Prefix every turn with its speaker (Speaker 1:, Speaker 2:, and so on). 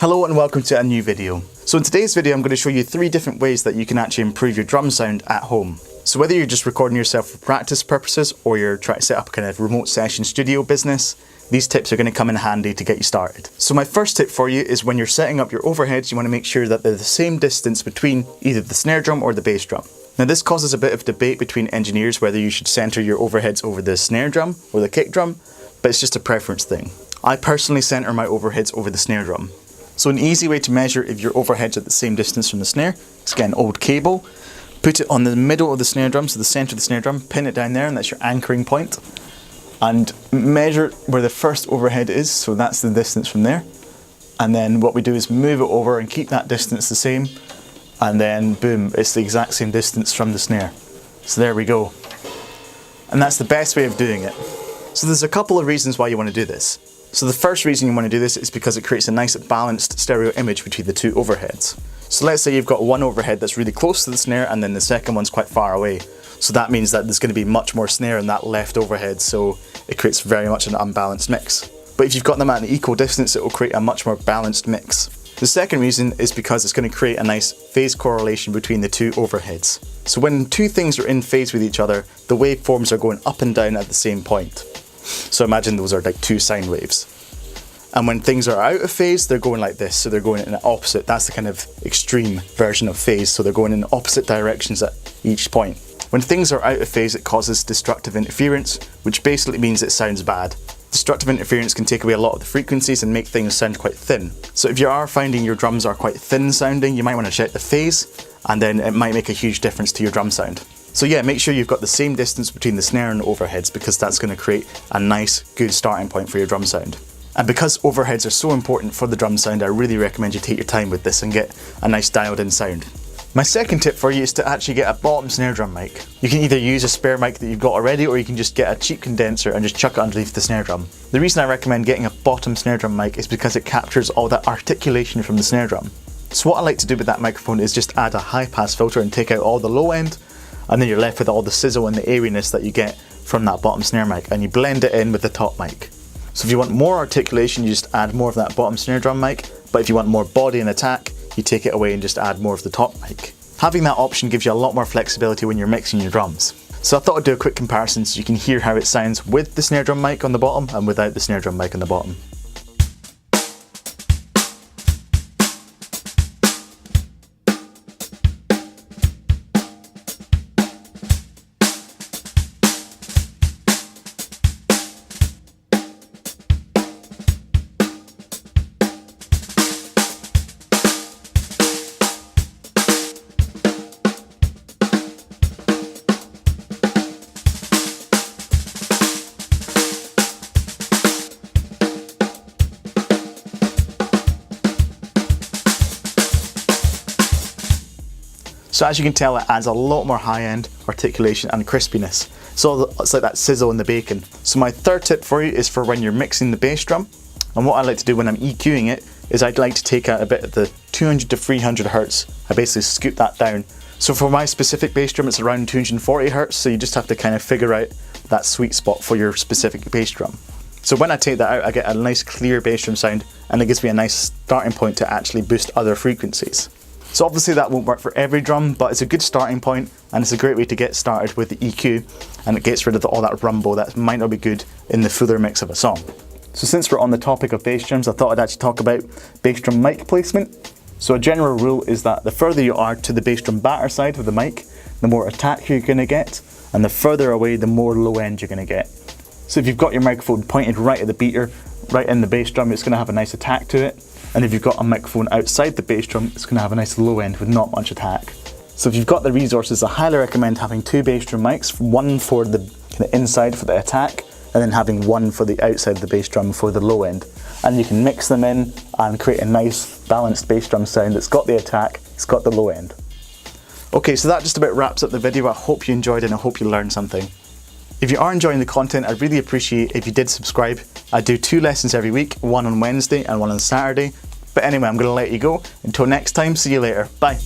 Speaker 1: Hello and welcome to a new video. So in today's video I'm going to show you 3 different ways that you can actually improve your drum sound at home. So whether you're just recording yourself for practice purposes or you're trying to set up a kind of remote session studio business, these tips are going to come in handy to get you started. So my first tip for you is when you're setting up your overheads, you want to make sure that they're the same distance between either the snare drum or the bass drum. Now this causes a bit of debate between engineers whether you should center your overheads over the snare drum or the kick drum, but it's just a preference thing. I personally center my overheads over the snare drum. So an easy way to measure if your overhead's at the same distance from the snare is get an old cable, put it on the middle of the snare drum, so the center of the snare drum, pin it down there and that's your anchoring point, and measure where the first overhead is, so that's the distance from there. And then what we do is move it over and keep that distance the same, and then boom, it's the exact same distance from the snare. So there we go. And that's the best way of doing it. So there's a couple of reasons why you want to do this. So the first reason you want to do this is because it creates a nice balanced stereo image between the 2 overheads. So let's say you've got one overhead that's really close to the snare and then the second one's quite far away. So that means that there's going to be much more snare in that left overhead, so it creates very much an unbalanced mix. But if you've got them at an equal distance, it will create a much more balanced mix. The second reason is because it's going to create a nice phase correlation between the 2 overheads. So when 2 things are in phase with each other, the waveforms are going up and down at the same point. So imagine those are like 2 sine waves. And when things are out of phase, they're going like this. So they're going in the opposite. That's the kind of extreme version of phase. So they're going in opposite directions at each point. When things are out of phase, it causes destructive interference, which basically means it sounds bad. Destructive interference can take away a lot of the frequencies and make things sound quite thin. So if you are finding your drums are quite thin sounding, you might want to check the phase, and then it might make a huge difference to your drum sound. So yeah, make sure you've got the same distance between the snare and the overheads, because that's going to create a nice, good starting point for your drum sound. And because overheads are so important for the drum sound, I really recommend you take your time with this and get a nice dialed in sound. My second tip for you is to actually get a bottom snare drum mic. You can either use a spare mic that you've got already, or you can just get a cheap condenser and just chuck it underneath the snare drum. The reason I recommend getting a bottom snare drum mic is because it captures all that articulation from the snare drum. So what I like to do with that microphone is just add a high pass filter and take out all the low end, and then you're left with all the sizzle and the airiness that you get from that bottom snare mic, and you blend it in with the top mic. So if you want more articulation, you just add more of that bottom snare drum mic, but if you want more body and attack, you take it away and just add more of the top mic. Having that option gives you a lot more flexibility when you're mixing your drums. So I thought I'd do a quick comparison so you can hear how it sounds with the snare drum mic on the bottom and without the snare drum mic on the bottom. So as you can tell, it adds a lot more high-end articulation and crispiness. So it's like that sizzle in the bacon. So my third tip for you is for when you're mixing the bass drum. And what I like to do when I'm EQing it is I'd like to take out a bit of the 200 to 300 hertz. I basically scoop that down. So for my specific bass drum, it's around 240 hertz. So you just have to kind of figure out that sweet spot for your specific bass drum. So when I take that out, I get a nice clear bass drum sound, and it gives me a nice starting point to actually boost other frequencies. So obviously that won't work for every drum, but it's a good starting point, and it's a great way to get started with the EQ, and it gets rid of all that rumble that might not be good in the fuller mix of a song. So since we're on the topic of bass drums, I thought I'd actually talk about bass drum mic placement. So a general rule is that the further you are to the bass drum batter side of the mic, the more attack you're going to get, and the further away, the more low end you're going to get. So if you've got your microphone pointed right at the beater, right in the bass drum, it's going to have a nice attack to it. And if you've got a microphone outside the bass drum, it's going to have a nice low end with not much attack. So if you've got the resources, I highly recommend having 2 bass drum mics, one for the inside for the attack, and then having one for the outside of the bass drum for the low end. And you can mix them in and create a nice balanced bass drum sound that's got the attack, it's got the low end. Okay, so that just about wraps up the video. I hope you enjoyed it and I hope you learned something. If you are enjoying the content, I'd really appreciate if you did subscribe. I do 2 lessons every week, one on Wednesday and one on Saturday. But anyway, I'm going to let you go. Until next time, see you later. Bye.